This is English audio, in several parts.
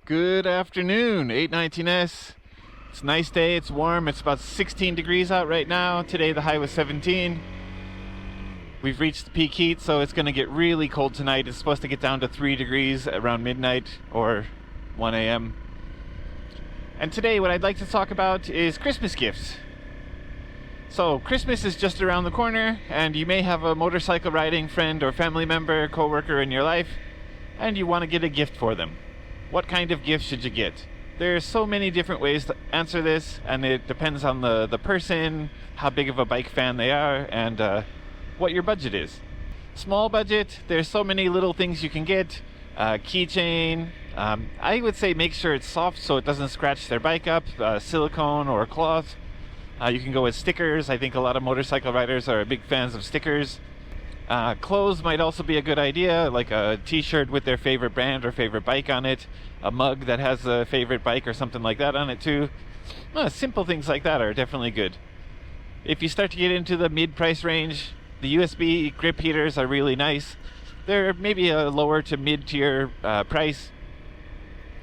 Good afternoon, 819S. It's a nice day, it's warm, it's about 16 degrees out right now. Today the high was 17. We've reached the peak heat, so it's going to get really cold tonight. It's supposed to get down to 3 degrees around midnight or 1 a.m. And today what I'd like to talk about is Christmas gifts. So Christmas is just around the corner, and you may have a motorcycle riding friend or family member, co-worker in your life, and you want to get a gift for them. What kind of gift should you get? There's so many different ways to answer this, and it depends on the person, how big of a bike fan they are, and what your budget is. Small budget, there's so many little things you can get. Keychain, I would say make sure it's soft so it doesn't scratch their bike up, silicone or cloth. You can go with stickers. I think a lot of motorcycle riders are big fans of stickers. Clothes might also be a good idea, like a t-shirt with their favorite brand or favorite bike on it, a mug that has a favorite bike or something like that on it too. Simple things like that are definitely good. If you start to get into the mid-price range, the USB grip heaters are really nice. They're maybe a lower to mid-tier price.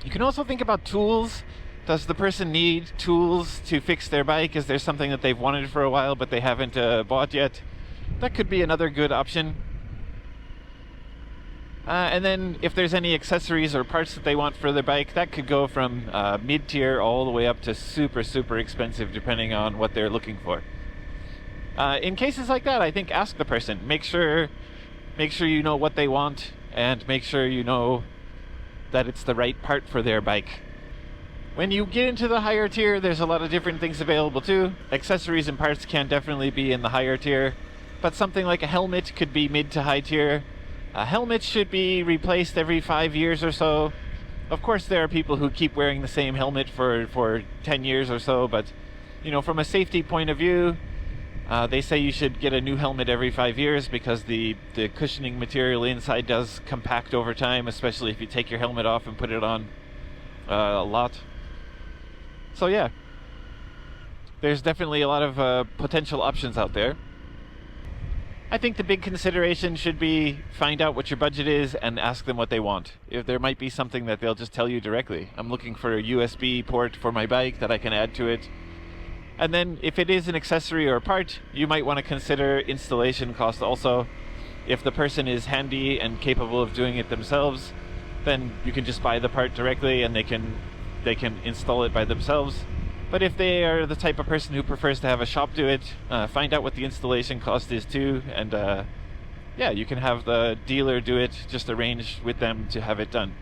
You can also think about tools. Does the person need tools to fix their bike? Is there something that they've wanted for a while but they haven't bought yet? That could be another good option. And then if there's any accessories or parts that they want for their bike, that could go from mid-tier all the way up to super expensive depending on what they're looking for. In cases like that, I think ask the person. Make sure you know what they want, and make sure you know that it's the right part for their bike. When you get into the higher tier, there's a lot of different things available too. Accessories and parts can definitely be in the higher tier, but something like a helmet could be mid to high tier. A helmet should be replaced every 5 years or so. Of course, there are people who keep wearing the same helmet for 10 years or so, but from a safety point of view, they say you should get a new helmet every 5 years because the cushioning material inside does compact over time, especially if you take your helmet off and put it on a lot. So yeah, there's definitely a lot of potential options out there. I think the big consideration should be find out what your budget is and ask them what they want. If there might be something that they'll just tell you directly. I'm looking for a USB port for my bike that I can add to it. And then if it is an accessory or a part, you might want to consider installation cost also. If the person is handy and capable of doing it themselves, then you can just buy the part directly and they can install it by themselves. But if they are the type of person who prefers to have a shop do it, find out what the installation cost is too, and you can have the dealer do it, just arrange with them to have it done.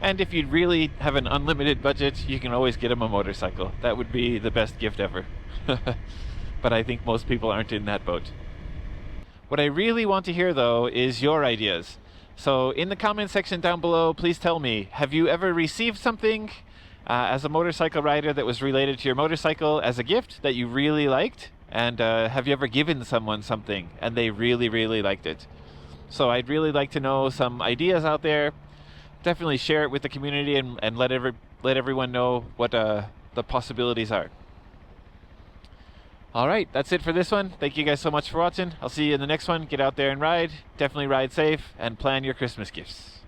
And if you really have an unlimited budget, you can always get them a motorcycle. That would be the best gift ever. But I think most people aren't in that boat. What I really want to hear though is your ideas. So in the comment section down below, please tell me, have you ever received something as a motorcycle rider that was related to your motorcycle as a gift that you really liked? And have you ever given someone something and they really liked it? So I'd really like to know some ideas out there. Definitely share it with the community and let everyone know what the possibilities are. Alright, that's it for this one. Thank you guys so much for watching. I'll see you in the next one. Get out there and ride. Definitely ride safe and plan your Christmas gifts.